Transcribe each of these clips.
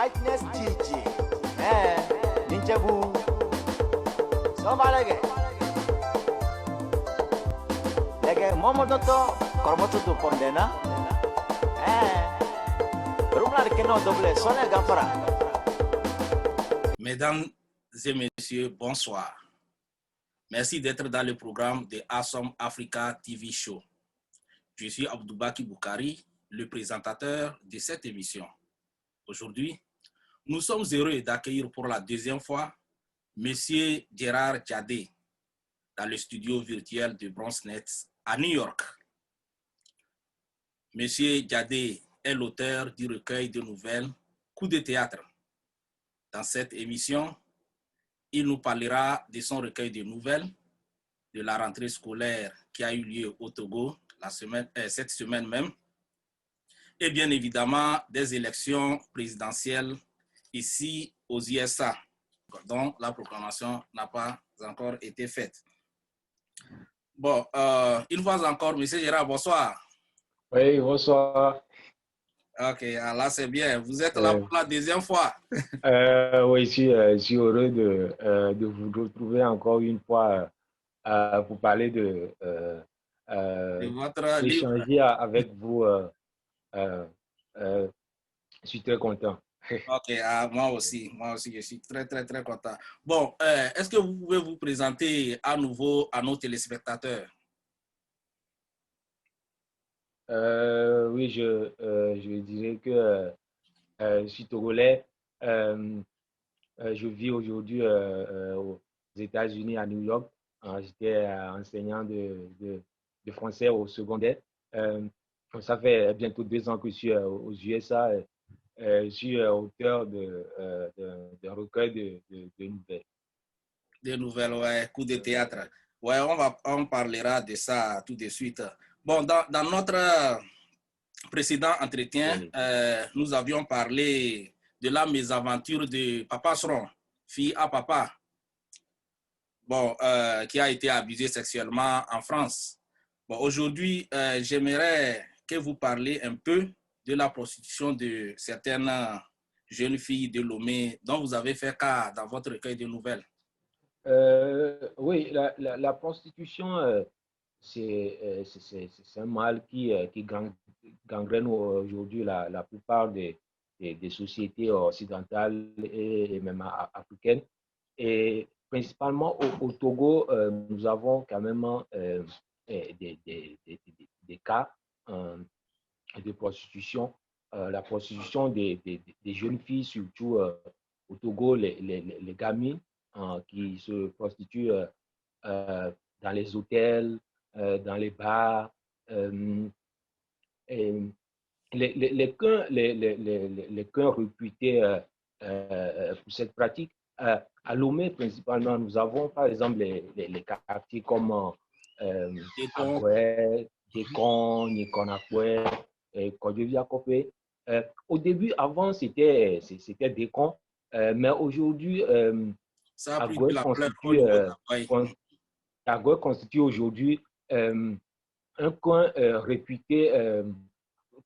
Whiteness Gigi. Ninjabu. Sombalege. Lege Momodoto, Kormoto Pondena. Rumlar Keno double, Sonne Gafara. Mesdames et messieurs, bonsoir. Merci d'être dans le programme de Awesome Africa TV Show. Je suis Abdoubaki Boukari, le présentateur de cette émission. Aujourd'hui, nous sommes heureux d'accueillir pour la deuxième fois Monsieur Gérard Djadé dans le studio virtuel de BronzeNet à New York. Monsieur Djadé est l'auteur du recueil de nouvelles Coup de théâtre. Dans cette émission, il nous parlera de son recueil de nouvelles, de la rentrée scolaire qui a eu lieu au Togo cette semaine même, et bien évidemment des élections présidentielles ici aux USA, dont la proclamation n'a pas encore été faite. Bon, une fois encore, M. Gérard, bonsoir. Oui, bonsoir. Ok, là c'est bien. Vous êtes là pour la deuxième fois. Oui, je suis heureux de vous retrouver encore une fois pour parler de votre livre. échanger avec vous. Je suis très content. Ok, moi aussi, je suis très content. Bon, est-ce que vous pouvez vous présenter à nouveau à nos téléspectateurs? Oui, je dirais que je suis togolais. Je vis aujourd'hui aux États-Unis, à New York. J'étais enseignant de français au secondaire. Ça fait bientôt 2 ans que je suis aux USA. Je suis auteur d'un recueil de nouvelles. Des nouvelles, ouais, coup de théâtre. Ouais, on parlera de ça tout de suite. Bon, dans notre précédent entretien, nous avions parlé de la mésaventure de Papa Sron, fille à papa, bon, qui a été abusée sexuellement en France. Bon, aujourd'hui, j'aimerais que vous parliez un peu de la prostitution de certaines jeunes filles de Lomé dont vous avez fait cas dans votre recueil de nouvelles. Oui, la prostitution, c'est un mal qui gangrène aujourd'hui la plupart des sociétés occidentales et même africaines. Et principalement au Togo, nous avons quand même des cas de prostitution. La prostitution des jeunes filles, surtout au Togo, les gamines qui se prostituent dans les hôtels, dans les bars. Et les cas réputés pour cette pratique, à Lomé principalement, nous avons par exemple les quartiers comme Agoué, Dekon, Nikonakoué, Kodjoviakopé. Au début, avant, c'était Dekon, mais aujourd'hui, Agoué constitue aujourd'hui un coin réputé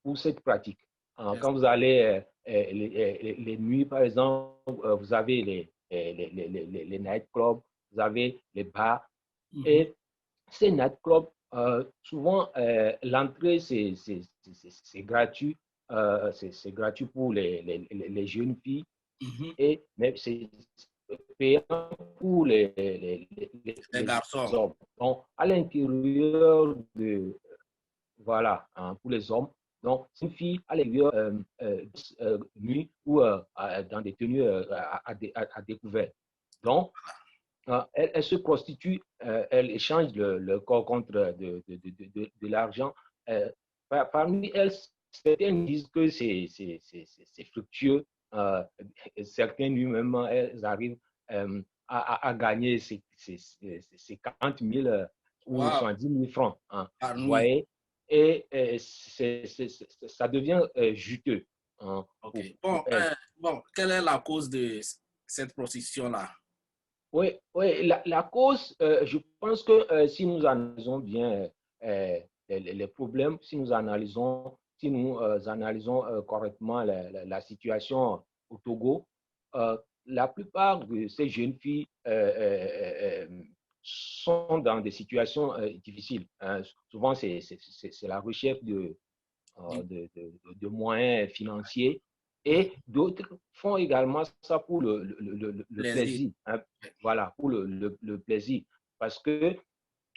pour cette pratique. Quand vous allez les nuits, par exemple, vous avez les nightclubs, vous avez les bars. Et ces nightclubs, souvent, l'entrée, c'est gratuit. C'est gratuit pour les jeunes filles. Et même c'est payant pour les garçons. hommes. Donc, à l'intérieur voilà, pour les hommes. Donc, c'est une fille à l'intérieur nue ou dans des tenues à découvert. Donc, elle se prostitue, elle échange le corps contre de l'argent. Parmi elles, certaines disent que c'est fructueux. Certains lui-même, elles arrivent à gagner ces 40 000 ou 70 000 francs. Vous voyez? Et ça devient juteux. Okay. Bon, quelle est la cause de cette prostitution-là? Oui, la cause, je pense que si nous analysons bien les problèmes, si nous analysons correctement la situation au Togo, la plupart de ces jeunes filles sont dans des situations difficiles. Hein. Souvent, c'est la recherche de moyens financiers et d'autres font également ça pour le Plaisir. plaisir. Hein. Voilà, pour le plaisir. Parce que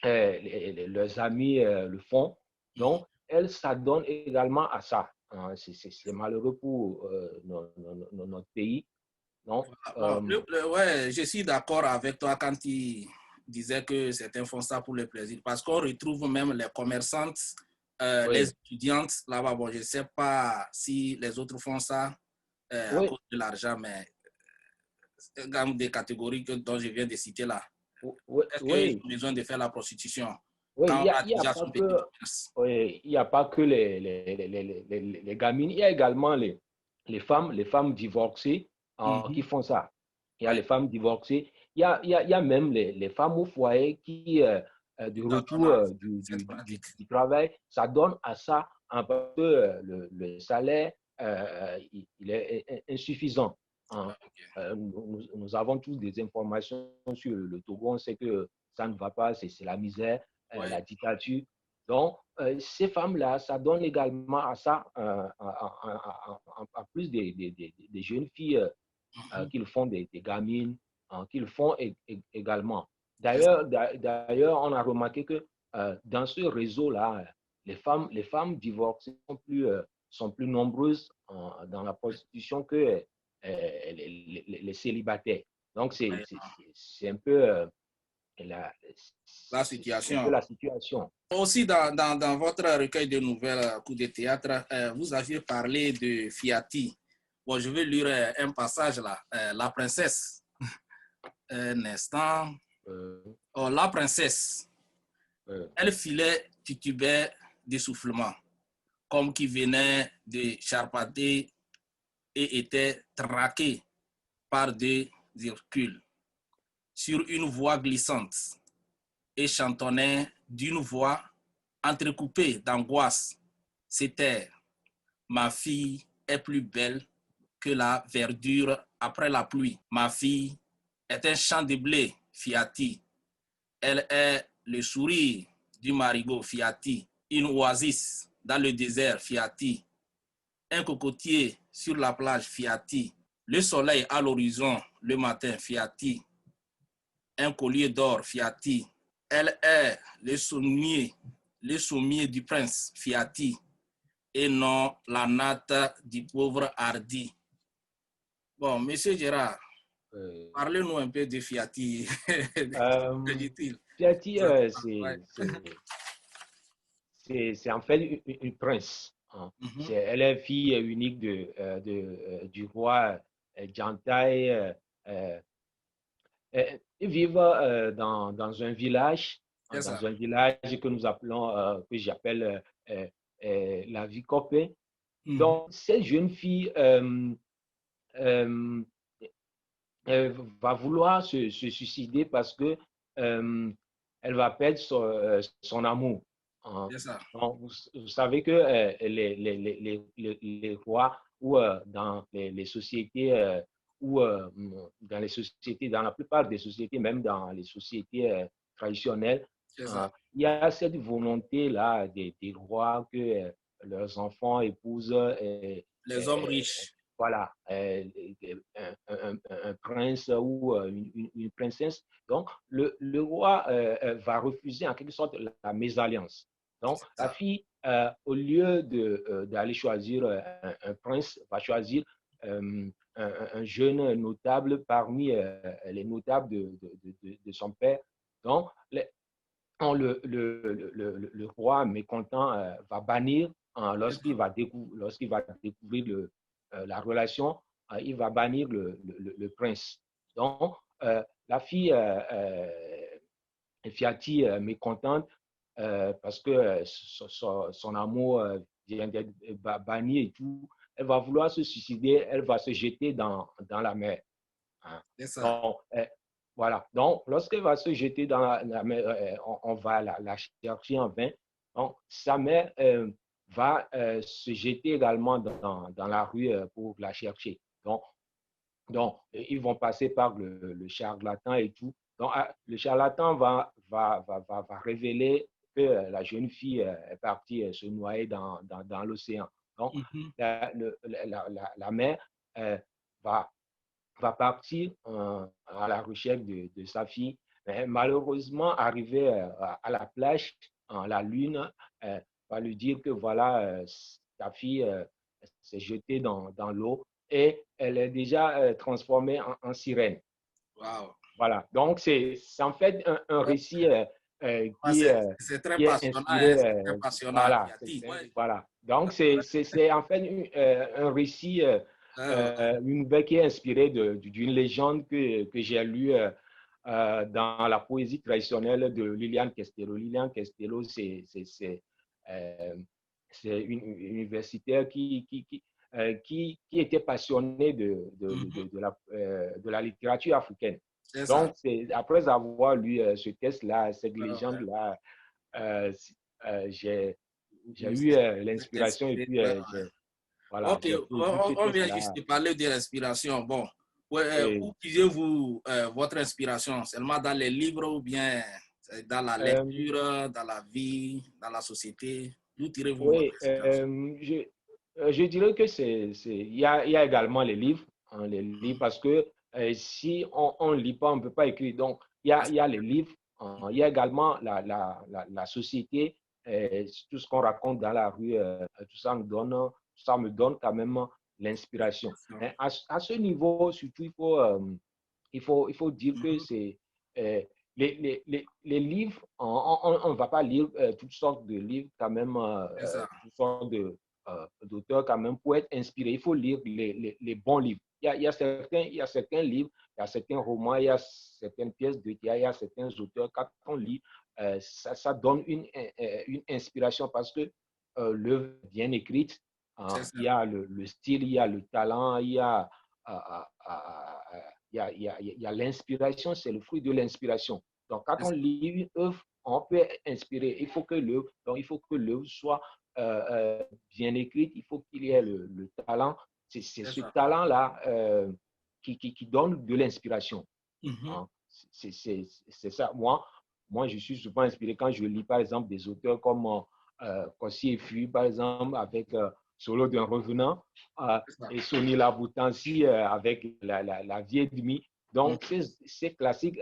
leurs amis le font. Donc, elles s'adonnent également à ça. Hein. C'est malheureux pour notre pays. Donc, Bon, ouais, je suis d'accord avec toi quand tu disais que certains font ça pour le plaisir. Parce qu'on retrouve même les commerçantes, oui, les étudiantes là-bas. Bon, je ne sais pas si les autres font ça à oui, cause de l'argent, mais gamme des catégories dont je viens de citer là. oui, Est-ce qu'ils oui, ont besoin de faire la prostitution oui, quand on a il y a déjà pas son petit que, commerce? oui, il y a pas que les gamines, il y a également les femmes divorcées qui font ça. Il y a Ouais, les femmes divorcées, il y a même les femmes au foyer qui, de ils retour t'adonnent à cette du pratique. travail, ça donne à ça un peu le salaire, il est insuffisant. Hein. Nous avons tous des informations sur le Togo, on sait que ça ne va pas, c'est la misère, Ouais. la dictature. Donc, ces femmes-là, ça donne également à ça, en plus des jeunes filles qu'ils font, des gamines, qu'ils font également. D'ailleurs, on a remarqué que dans ce réseau-là, les femmes divorcées sont plus nombreuses dans la prostitution que les célibataires. Donc, c'est un peu la, La c'est un peu situation. la situation. Aussi, dans votre recueil de nouvelles coup de théâtre, vous aviez parlé de Fiati. Bon, je vais lire un passage là. La princesse. Un instant. Euh, Oh, la princesse. euh, Elle filait, titubait d'essoufflement, comme qui venait de charpater et était traquée par des Hercules sur une voie glissante et chantonnait d'une voix entrecoupée d'angoisse. C'était ma fille est plus belle que la verdure après la pluie. Ma fille est un champ de blé, Fiati. Elle est le sourire du marigot, Fiati. Une oasis dans le désert, Fiati. Un cocotier sur la plage, Fiati. Le soleil à l'horizon le matin, Fiati. Un collier d'or, Fiati. Elle est le sommier du prince, Fiati, et non la natte du pauvre hardi. Bon, monsieur Gérard, euh, parlez-nous un peu de Fiati. Que euh, dit-il? Piatti, Ouais. c'est en fait une prince. Hein. Mhm. Elle est fille unique du roi Djantai. Ils vivent dans un village, C'est ça. dans un village que nous appelons, que j'appelle la vie copée. Mhm. Donc, cette jeune fille euh, va vouloir se suicider parce que elle va perdre son amour. Hein. C'est ça. Donc, vous savez que les rois ou dans les sociétés ou dans les sociétés, dans la plupart des sociétés, même dans les sociétés traditionnelles, C'est ça. il y a cette volonté-là des rois que leurs enfants épousent Les hommes riches. voilà, un prince ou une princesse. Donc, le roi va refuser en quelque sorte la mésalliance. Donc, C'est la ça. fille, au lieu d'aller choisir un prince, va choisir un jeune notable parmi les notables de son père. Donc, le roi mécontent va bannir lorsqu'il va découvrir la relation, il va bannir le prince. Donc, la fille Fiati mécontente parce que son amour vient d'être banni et tout, elle va vouloir se suicider, elle va se jeter dans la mer. Hein. C'est ça. Donc, voilà. Donc, lorsqu'elle va se jeter dans la mer, on va la chercher en vain. Donc, sa mère va se jeter également dans la rue pour la chercher. Donc, Donc, ils vont passer par le charlatan et tout. Donc, le charlatan va révéler que la jeune fille est partie se noyer dans l'océan. Donc, Mhm. la mère euh, va, va partir à la recherche de sa fille. Mais malheureusement, arrivé à la plage, la lune va lui dire que voilà, ta fille s'est jetée dans l'eau et elle est déjà transformée en sirène. Wow. Voilà. Donc, c'est en fait un Ouais, récit ouais, c'est très qui est passionnant, inspiré. hein, c'est très passionnant, Voilà. créatif. Ouais. Voilà. Donc, c'est en fait un récit, Ouais. une nouvelle qui est inspirée d'une légende que j'ai lue dans la poésie traditionnelle de Liliane Castello. Liliane Castello, euh, c'est une universitaire qui était passionnée Mhm. de la littérature africaine. C'est ça. Donc, après avoir lu ce texte-là, cette Ouais, ouais. légende-là, euh, j'ai Vous eu vous êtes l'inspiration et inspiré. puis Ouais, ouais. voilà, Ok, j'ai produit ce on vient texte-là. juste de parler de l'inspiration. Bon, ouais, Et, où puisez-vous votre inspiration? Seulement dans les livres ou bien dans la euh, lecture, dans la vie, dans la société? D'où tirez-vous votre oui, inspiration? je dirais que il y a également les livres parce que si on ne lit pas, on ne peut pas écrire. Donc, il y a les livres, il y a également la société, tout ce qu'on raconte dans la rue, tout ça ça me donne quand même l'inspiration. Mais à ce niveau, surtout, il faut dire que Mhm. c'est les livres, on ne va pas lire toutes sortes de livres quand même, C'est ça. toutes sortes d'auteurs quand même pour être inspiré. Il faut lire les bons livres. Il y a certains livres, il y a certains romans, il y a certaines pièces de théâtre, il y a certains auteurs. Quand on lit, ça donne une inspiration parce que l'œuvre est bien écrite, C'est ça. il y a le style, il y a le talent, euh, euh, il y a l'inspiration, c'est le fruit de l'inspiration. Donc, quand C'est on ça. lit une œuvre, on peut être inspiré. Il faut que l'œuvre soit bien écrite. Il faut qu'il y ait le talent. C'est C'est ce ça. talent-là qui donne de l'inspiration. Mhm. Hein. C'est ça. Moi, je suis souvent inspiré quand je lis, par exemple, des auteurs comme Kossi et Fui, par exemple, avec Solo d'un revenant, C'est ça. et Sonny Laboutansi avec la vieille demi. Mhm. Donc, ces classiques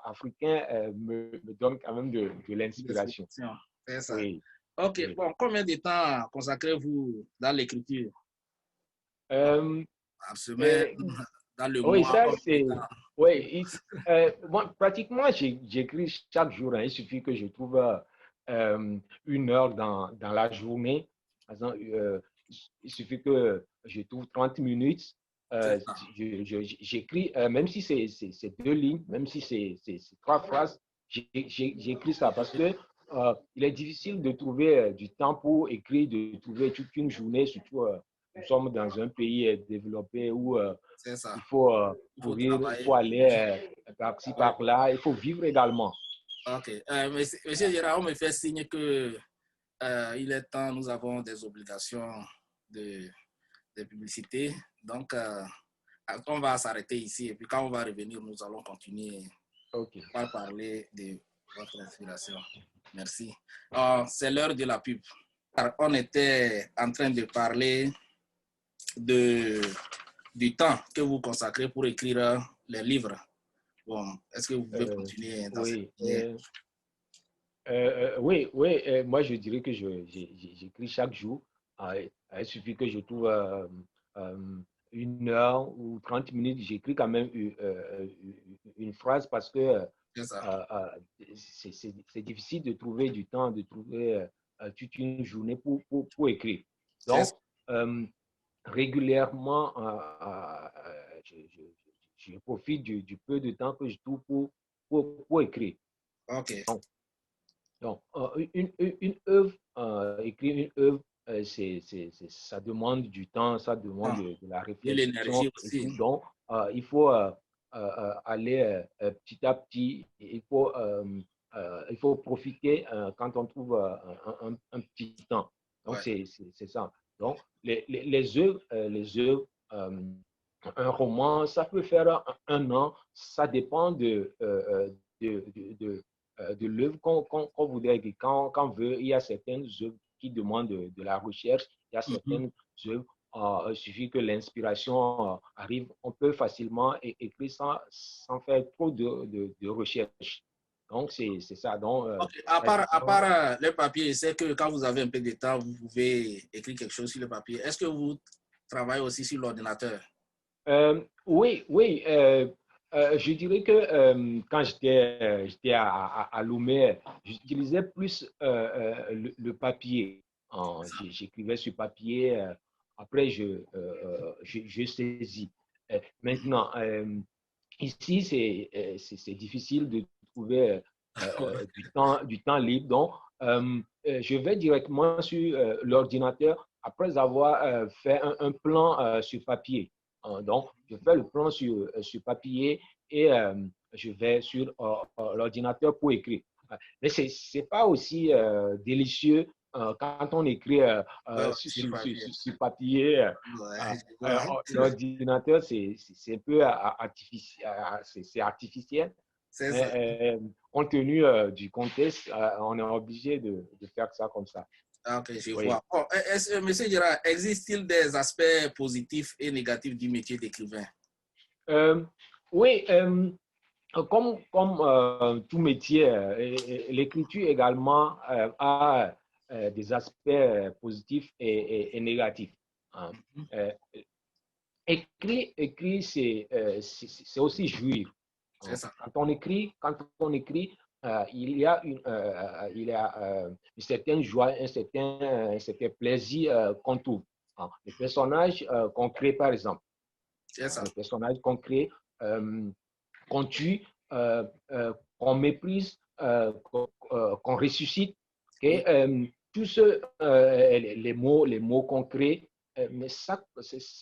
africains me donnent quand même de l'inspiration. Description. C'est ça. Oui, Ok, oui. bon, combien de temps consacrez-vous dans l'écriture? Euh, Par semaine, euh, dans le oui, mois, ça, combien de c'est. temps? Oui, bon, pratiquement, j'écris chaque jour. Hein. Il suffit que je trouve une heure dans la journée. Par exemple, il suffit que je trouve 30 minutes. C'est ça. J'écris, même si c'est deux lignes, même si c'est trois phrases, j'écris ça parce que il est difficile de trouver du temps pour écrire, de trouver toute une journée, surtout nous sommes dans un pays développé où C'est ça. il faut Il faut courir, il travailler. faut aller par-ci, Oui. par-là, il faut vivre également. Ok. Monsieur Gérard, on me fait signe que il est temps, nous avons des obligations de, de publicité. Donc, on va s'arrêter ici et puis quand on va revenir, nous allons continuer OK. par parler de votre inspiration. Merci. C'est l'heure de la pub. On était en train de parler de, du temps que vous consacrez pour écrire les livres. Bon, est-ce que vous pouvez continuer dans cette Oui, lignée? oui, moi je dirais que j'écris chaque jour. Il suffit que je trouve euh, une heure ou 30 minutes, j'écris quand même une phrase parce que C'est ça. c'est difficile de trouver du temps, de trouver toute une journée pour écrire. C'est Donc, ça. euh, régulièrement, je profite du peu de temps que je trouve pour écrire. OK. Donc, une œuvre, écrire une œuvre, ça demande du temps, ça demande Ah, de la et réflexion l'énergie et aussi. tout. Donc, il faut aller petit à petit. Il faut profiter quand on trouve un petit temps. Donc, Ouais. c'est ça. Donc, les œuvres un roman, ça peut faire un an, ça dépend de l'œuvre qu'on voudrait écrire. Quand on veut, il y a certaines œuvres qui demandent de la recherche, il y a certaines œuvres, il suffit que l'inspiration arrive, on peut facilement écrire sans faire trop de recherche. Donc, c'est ça. Donc, Ok. À part le papier, c'est que quand vous avez un peu de temps, vous pouvez écrire quelque chose sur le papier. Est-ce que vous travaillez aussi sur l'ordinateur? Oui, oui. Je dirais que quand j'étais à Lomé, j'utilisais plus le papier. J'écrivais sur papier, après je saisis. Maintenant, ici, c'est difficile de trouver du temps libre. Donc, je vais directement sur l'ordinateur après avoir fait un plan sur papier. Donc, je fais le plan sur papier et je vais sur l'ordinateur pour écrire. Mais ce n'est pas aussi délicieux quand on écrit Ouais, sur papier. L'ordinateur, c'est un peu artificiel. c'est ça. Mais compte tenu du contexte, on est obligé de faire ça comme ça. Ah, ok, je Oui. vois. Bon, Monsieur Girard, existe-t-il des aspects positifs et négatifs du métier d'écrivain? Oui, comme tout métier, l'écriture également a des aspects positifs et négatifs. Hein. Écrire, c'est aussi jouir. C'est ça. Quand on écrit, il y a une certaine joie, un certain plaisir qu'on trouve. Hein. Les personnages qu'on crée, par exemple, C'est ça. les personnages qu'on crée, qu'on tue, qu'on méprise, qu'on ressuscite, et tous les mots qu'on crée, mais ça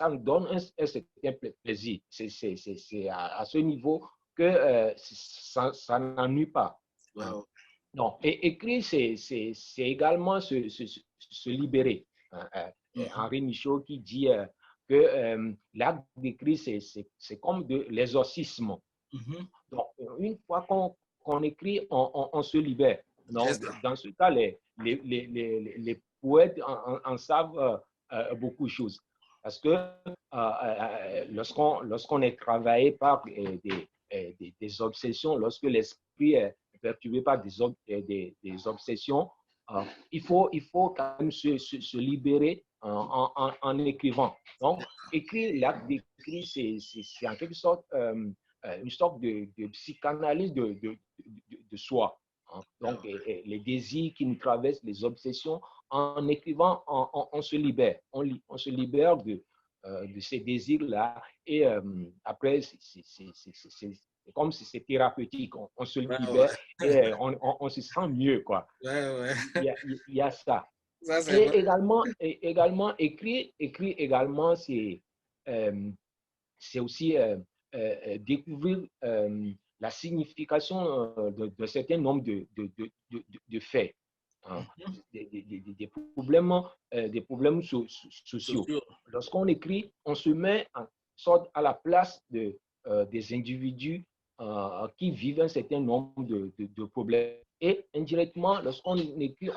nous donne un certain plaisir. C'est à ce niveau que ça n'ennuie pas. Wow. Non, et écrire, c'est également se libérer. Henri Michaud qui dit que l'acte d'écrire, c'est comme de l'exorcisme. Donc, une fois qu'on écrit, on se libère. Donc, dans ce cas, les poètes en savent beaucoup de choses. Parce que lorsqu'on est travaillé par des obsessions, lorsque l'esprit est perturbé par des obsessions, il faut quand même se libérer en écrivant. Donc, écrire, l'acte d'écrire, c'est en quelque sorte une sorte de psychanalyse de soi. Hein. Donc, les désirs qui nous traversent, les obsessions, en écrivant, on se libère. On se libère de ces désirs-là. Et après, c'est comme si c'est thérapeutique. On se libère et on se sent mieux, quoi. Il y a ça. Ça, Et également, écrire également, c'est aussi découvrir la signification d'un certain nombre de faits, hein, des problèmes sociaux. Lorsqu'on écrit, on se met en sorte à la place des individus qui vivent un certain nombre de problèmes. Et indirectement, lorsqu'on écrit,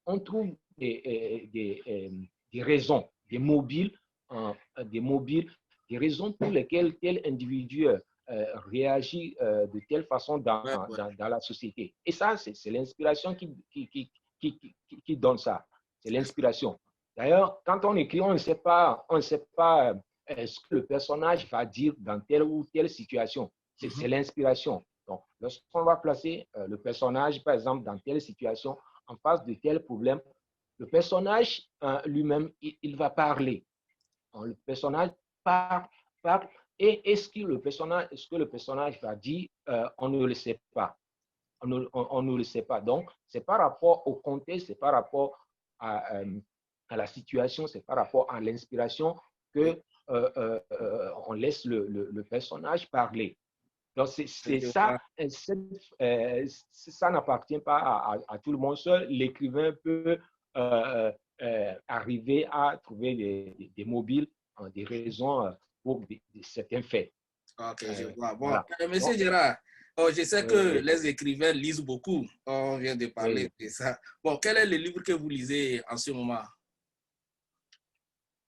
on trouve des raisons, des mobiles, des raisons pour lesquelles tel individu réagit de telle façon dans la société. Et ça, c'est l'inspiration qui donne ça. C'est l'inspiration. D'ailleurs, quand on écrit, on ne sait pas ce que le personnage va dire dans telle ou telle situation. C'est l'inspiration. Donc, lorsqu'on va placer le personnage, par exemple, dans telle situation, en face de tel problème, le personnage lui-même, il va parler. Le personnage parle, et ce que le personnage va dire, on ne le sait pas. On ne le sait pas. Donc, c'est par rapport au contexte, c'est par rapport à la situation, c'est par rapport à l'inspiration que on laisse le personnage parler. Donc, c'est ça, ça n'appartient pas à tout le monde. Seul l'écrivain peut arriver à trouver des mobiles, des raisons pour certains faits. Ok, je vois. Bon, Voilà. Monsieur Donc, Gérard, oh, je sais que oui, les écrivains lisent beaucoup. On vient de parler oui. de ça. Bon, quel est le livre que vous lisez en ce moment?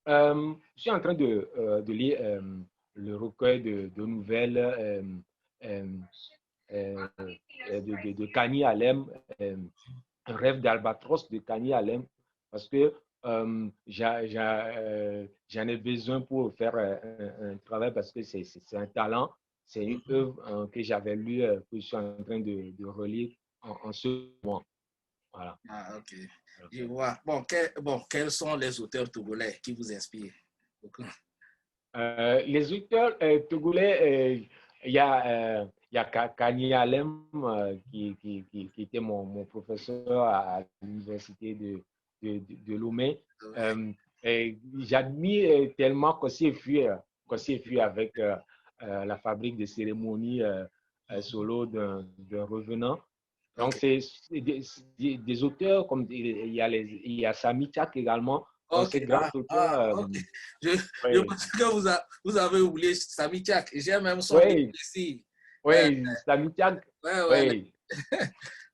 Je suis en train de lire le recueil de nouvelles de Kani Alem, Un rêve d'albatros de Kani Alem, parce que j'en ai besoin pour faire un travail, parce que c'est un talent, c'est une œuvre que j'avais lue, que je suis en train de relire en ce moment. Voilà. Ah, ok. Je vois. Bon, quels sont les auteurs togolais qui vous inspirent? Les auteurs togolais, il y a Kani Alem qui était mon professeur à l'université de Lomé. Et j'admire tellement Kossi Fui avec la fabrique de cérémonies solo d'un revenant. Donc, Ok. c'est des auteurs comme il y a Sami Tchak également. Donc, Ok, ces grands auteurs. ok. Je, je Oui, pense que vous avez oublié Sami Tchak. J'ai même son livre oui, ici. Euh, oui, Sami Tchak. ouais, ouais, Oui,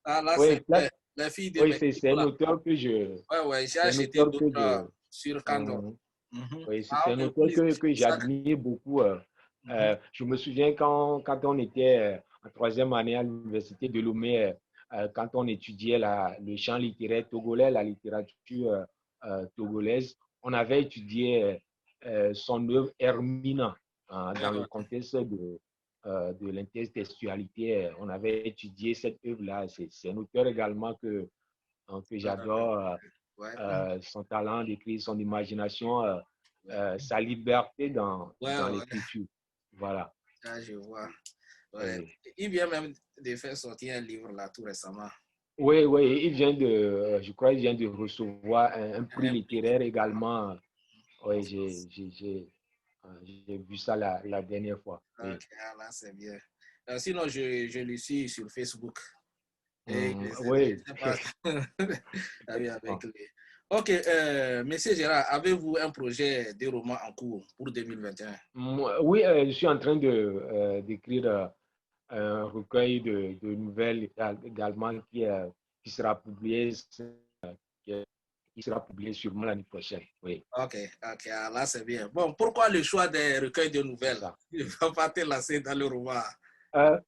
ah, là, c'est oui, là, la fille de oui, Mexico, c'est un là. auteur que je, Ouais, ouais, j'ai c'est un acheté auteur que d'autres je, sur Kandor. euh, Mhm. oui, c'est Ah, un mais vous auteur lisez que ça. j'admire beaucoup. Mhm. Je me souviens quand on était en troisième année à l'université de Lomé, quand on étudiait le champ littéraire togolais, la littérature togolaise, on avait étudié son œuvre Hermina Ouais, dans le ouais, contexte de l'intertextualité. On avait étudié cette œuvre-là. C'est un auteur également que ouais, ouais, j'adore. ouais, Son talent d'écrire, son imagination, ouais, sa liberté ouais, dans ouais. l'écriture. Voilà. Ah, je vois. Ouais. Oui, Il vient même de faire sortir un livre là tout récemment. oui, oui, je crois qu'il vient de recevoir un prix Un prix littéraire littéraire également. en Oui, France. j'ai vu ça la dernière fois. Oui. Ok, ah, là, c'est bien. Sinon, je le suis sur Facebook. Et je Oui, sais pas avec effectivement. lui. Ok, Monsieur Gérard, avez-vous un projet de roman en cours pour 2021? Oui, je suis en train d'écrire un recueil de nouvelles également qui sera publié, qui sera publié sûrement l'année prochaine. Oui, Ok, ok, ah, là c'est bien. Bon, pourquoi le choix des recueils de c'est nouvelles? ça. Il ne va pas te lancer dans le roman. Euh,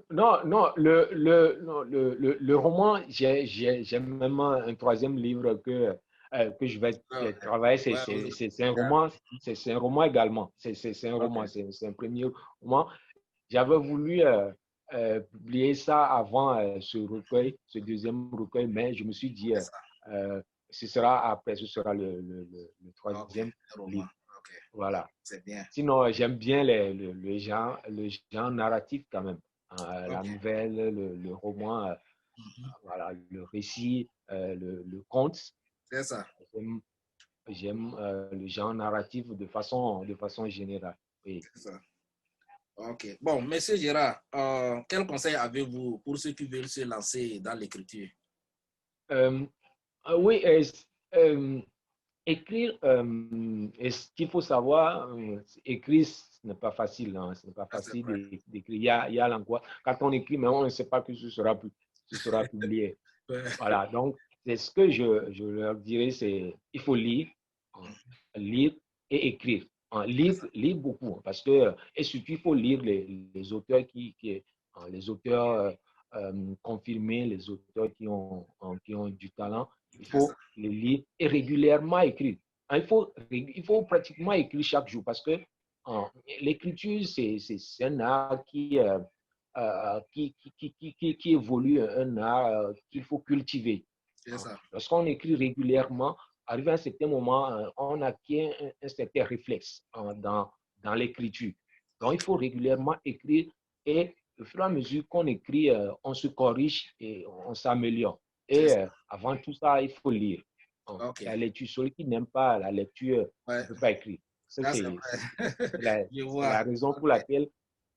non, non, non, le roman, j'ai même un troisième livre que je vais Ouais, travailler. ouais, ouais, C'est un roman, c'est un roman également. C'est un ok, roman, c'est un premier roman. J'avais voulu publier ça avant ce recueil, ce deuxième recueil, mais je me suis dit, c'est ça. ce sera après, ce sera le Ok, troisième le roman. livre. Ok, Voilà. c'est bien. Sinon, j'aime bien le genre narratif quand même. La Ok. nouvelle, le roman, Mhm. voilà, le récit, le conte. C'est ça. J'aime le genre narratif de façon générale. Oui. C'est ça. Ok. Bon, Monsieur Gérard, quel conseil avez-vous pour ceux qui veulent se lancer dans l'écriture? Euh, oui, euh, écrire, ce qu'il faut savoir, écrire, ce n'est pas facile. Hein, ce n'est pas Ça, c'est facile vrai. d'écrire. Il y a l'angoisse. Quand on écrit, mais on ne sait pas que ce sera publié. Ouais. Voilà, donc c'est ce que je leur dirais, c'est il faut lire, hein, lire et écrire. Hein, C'est lire, ça. lire beaucoup, hein, parce que, et surtout, il faut lire les auteurs les auteurs confirmés, les auteurs qui ont du talent. Il C'est ça. faut les lire et régulièrement écrire. Hein, il faut pratiquement écrire chaque jour parce que hein, l'écriture, c'est un art qui évolue, un art qu'il faut cultiver. C'est ça. Lorsqu'on écrit régulièrement, arrivé à un certain moment, on acquiert un certain réflexe dans l'écriture. Donc, il faut régulièrement écrire et au fur et à mesure qu'on écrit, on se corrige et on s'améliore. C'est Et ça. avant tout ça, il faut lire. Ok. La lecture, celui qui n'aime pas la lecture Ouais. ne peut pas écrire. Ça, Ça, c'est vrai. Je c'est vois. la raison pour Ok. laquelle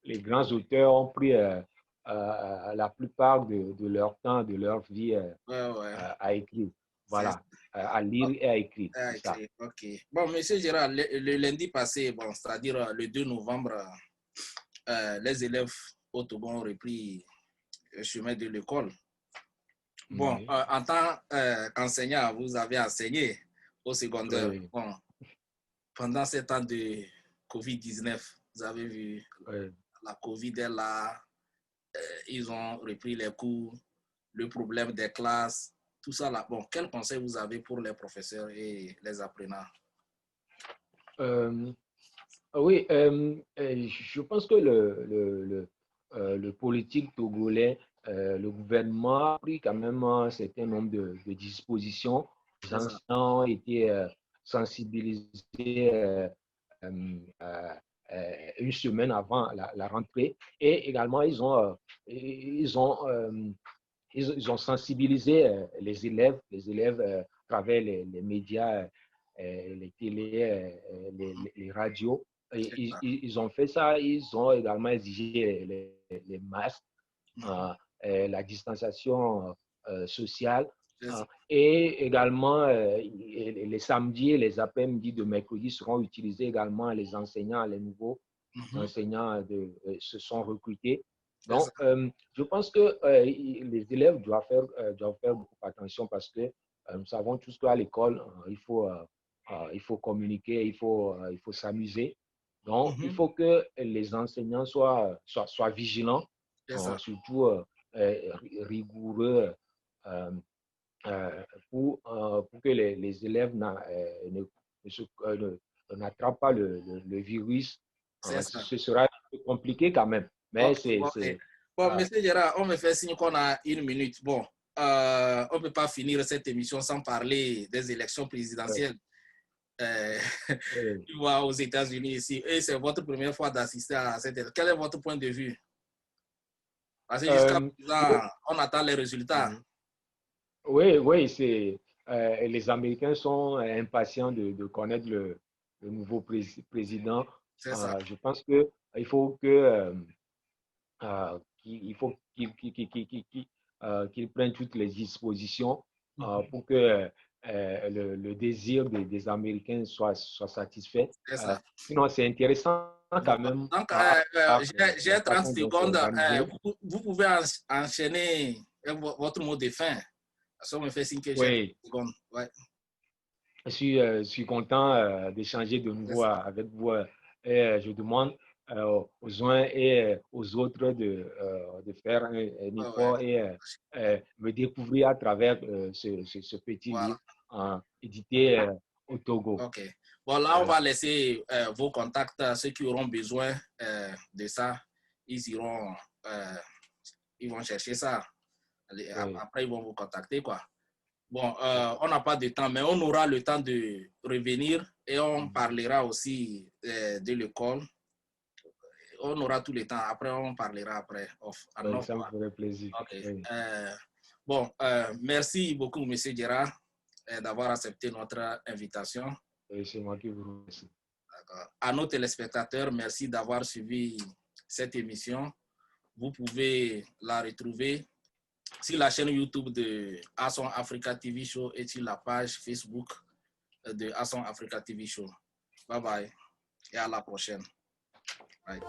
les grands auteurs ont pris la plupart de leur temps, de leur vie Ouais, ouais. à écrire. voilà, à lire et à écrire. Ah, C'est ça. ok. Bon, Monsieur Gérard, le lundi passé, bon, c'est-à-dire le 2 novembre, les élèves au Togo ont repris le chemin de l'école. Bon, Oui. en tant qu'enseignant, vous avez enseigné au secondaire. Oui. Bon, pendant ces temps de COVID-19, vous avez vu, Oui. la COVID est là, ils ont repris les cours, le problème des classes, tout ça là. Bon, quel conseil vous avez pour les professeurs et les apprenants? Oui, je pense que le politique togolais, le gouvernement a pris quand même un certain nombre de dispositions. Les enseignants ont été sensibilisés une semaine avant la rentrée et également ils ont sensibilisé les élèves à travers les médias, les télés, les radios. Ils ont fait ça, ils ont également exigé les masques, la distanciation sociale. Et également, les samedis et les après-midi de mercredi seront utilisés également. Les enseignants, les nouveaux enseignants se sont recrutés. Donc, je pense que les élèves doivent faire beaucoup attention parce que nous savons tous qu'à l'école, il faut communiquer, il faut s'amuser. Donc, il faut que les enseignants soient vigilants, surtout rigoureux pour que les élèves n'attrapent pas le virus. Ce sera un peu compliqué quand même. Mais Bon, Monsieur Gérard, on me fait signe qu'on a 1 minute. Bon, on ne peut pas finir cette émission sans parler des élections présidentielles. Tu vois, aux États-Unis ici. Et c'est votre première fois d'assister à cette élection. Quel est votre point de vue? Parce que jusqu'à présent, on attend les résultats. Oui, les Américains sont impatients de connaître le nouveau président. Je pense qu'il faut qu'il prenne toutes les dispositions pour que le désir des Américains soit satisfait. Sinon, c'est intéressant quand même. Donc, j'ai 30 secondes. Vous pouvez enchaîner votre mot de fin. Ça me fait signe que j'ai 30 secondes. Ouais. Je suis content d'échanger de nouveau avec vous. Et je demande aux uns et aux autres de faire un effort et me découvrir à travers ce petit livre édité au Togo. Ok. Bon, là, on va laisser vos contacts. Ceux qui auront besoin de ça, ils vont chercher ça. Après, ils vont vous contacter, quoi. Bon, on n'a pas de temps, mais on aura le temps de revenir et on parlera aussi de l'école. On aura tout le temps. Après, on parlera après. Ça me ferait plaisir. Okay. Bon, merci beaucoup, M. Gérard, d'avoir accepté notre invitation. C'est moi qui vous remercie. À nos téléspectateurs, merci d'avoir suivi cette émission. Vous pouvez la retrouver sur la chaîne YouTube de Asson Africa TV Show et sur la page Facebook de Asson Africa TV Show. Bye bye et à la prochaine. Bye.